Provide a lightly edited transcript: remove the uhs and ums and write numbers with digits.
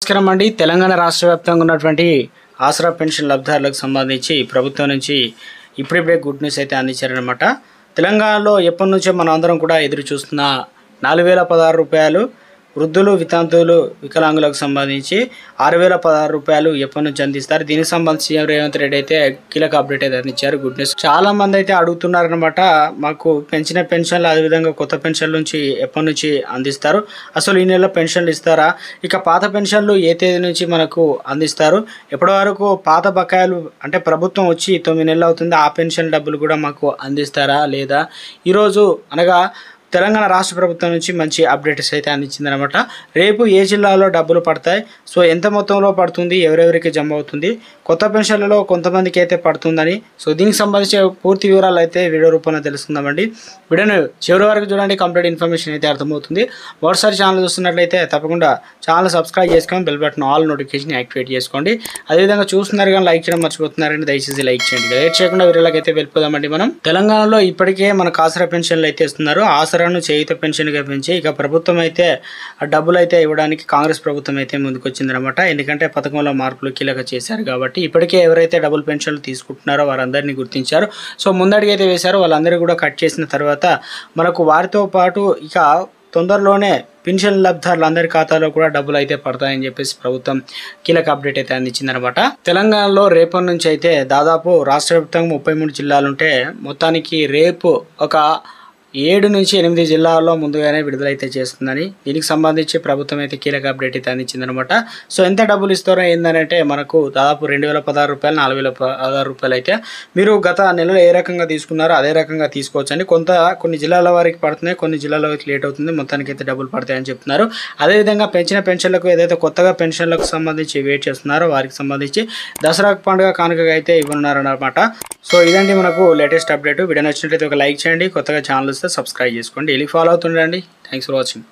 నమస్కారం అండి. తెలంగాణ రాష్ట్ర వ్యాప్తంగా ఉన్నటువంటి ఆసరా పెన్షన్ లబ్ధిదారులకు సంబంధించి ప్రభుత్వం నుంచి ఇప్పుడిప్పుడే గుడ్ న్యూస్ అయితే అందించారనమాట. తెలంగాణలో ఎప్పటి నుంచో మనం అందరం కూడా ఎదురు చూస్తున్న 4016 రూపాయలు వృద్ధులు, వితంతువులు, వికలాంగులకు సంబంధించి 6016 రూపాయలు ఎప్పటి నుంచి అందిస్తారు. దీనికి సంబంధించి సీఎం రేవంత్ రెడ్డి అయితే కీలక అప్డేట్ అయితే అందించారు. Good news. చాలా మంది అయితే అడుగుతున్నారనమాట, మాకు పెంచిన పెన్షన్లు అదేవిధంగా కొత్త పెన్షన్ల నుంచి ఎప్పటి నుంచి అందిస్తారు, అసలు ఈ నెలలో పెన్షన్లు ఇస్తారా, ఇక పాత పెన్షన్లు ఏ తేదీ నుంచి మనకు అందిస్తారు, ఎప్పటి వరకు పాత బకాయిలు అంటే ప్రభుత్వం వచ్చి 9 నెలలు అవుతుంది, ఆ పెన్షన్ డబ్బులు కూడా మాకు అందిస్తారా లేదా. ఈరోజు అనగా తెలంగాణ రాష్ట్ర ప్రభుత్వం నుంచి మంచి అప్డేట్స్ అయితే అందించిందనమాట. రేపు ఏ జిల్లాలో డబ్బులు పడతాయి, సో ఎంత మొత్తంలో పడుతుంది, ఎవరెవరికి జమ అవుతుంది, కొత్త పెన్షన్లలో కొంతమందికి అయితే పడుతుందని, సో దీనికి సంబంధించిన పూర్తి వివరాలు అయితే వీడియో రూపంలో తెలుసుకుందామండి. వీడియోను చివరి వరకు చూడండి, కంప్లీట్ ఇన్ఫర్మేషన్ అయితే అర్థమవుతుంది. మరోసారి ఛానల్ చూస్తున్నట్లయితే తప్పకుండా ఛానల్ సబ్స్క్రైబ్ చేసుకొని bell button all notification activate చేసుకోండి. అదేవిధంగా చూస్తున్నారు కానీ లైక్ చేయడం మర్చిపోతున్నారండి, దయచేసి లైక్ చేయండి. లేట్ చేయకుండా వీడియోలోకి అయితే వెళ్ళిపోదామండి. మనం తెలంగాణలో ఇప్పటికే మనకు ఆసరా పెన్షన్లు అయితే ఇస్తున్నారు. ఆసరాను చేయుత పెన్షన్గా పెంచి ఇక ప్రభుత్వం అయితే ఆ డబ్బులు అయితే ఇవ్వడానికి కాంగ్రెస్ ప్రభుత్వం అయితే ముందుకు వచ్చిందనమాట. ఎందుకంటే పథకంలో మార్పులు కీలక చేశారు కాబట్టి ఇప్పటికే ఎవరైతే డబుల్ పెన్షన్లు తీసుకుంటున్నారో వారందరినీ గుర్తించారు. సో ముందడుగు అయితే వేశారు, వాళ్ళందరూ కూడా కట్ చేసిన తర్వాత మనకు వారితో పాటు ఇక తొందరలోనే పెన్షన్ లబ్ధిదారులందరి ఖాతాలో కూడా డబ్బులు అయితే పడతాయని చెప్పేసి ప్రభుత్వం కీలక అప్డేట్ అయితే అందించిందనమాట. తెలంగాణలో రేపటి నుంచి అయితే దాదాపు రాష్ట్ర వ్యాప్తంగా 33 జిల్లాలుంటే మొత్తానికి రేపు ఒక 7 నుంచి 8 జిల్లాల్లో ముందుగానే విడుదలైతే చేస్తుందని, దీనికి సంబంధించి ప్రభుత్వం అయితే కీలక అప్డేట్ అయితే అందించిందనమాట. సో ఎంత డబ్బులు ఇస్తారో ఏంటంటే మనకు దాదాపు 2016 రూపాయలు 4016 రూపాయలు అయితే మీరు గత నెలలో ఏ రకంగా తీసుకున్నారో అదే రకంగా తీసుకోవచ్చండి. కొన్ని జిల్లాల వారికి పడుతున్నాయి, కొన్ని జిల్లాల వారికి లేట్ అవుతుంది, మొత్తానికి అయితే డబ్బులు పడతాయని చెప్తున్నారు. అదేవిధంగా పెంచిన పెన్షన్లకు ఏదైతే కొత్తగా పెన్షన్లకు సంబంధించి వెయిట్ చేస్తున్నారో వారికి సంబంధించి దసరా పండుగ కానుకగా అయితే ఇవ్వనున్నారన్నమాట. సో ఇదండి మనకు లేటెస్ట్ అప్డేట్. వీడియో నచ్చినట్లయితే ఒక లైక్ చేయండి, కొత్తగా ఛానల్ వస్తే సబ్స్క్రైబ్ చేసుకోండి, డైలీ ఫాలో అవుతుండండి. Thanks for watching.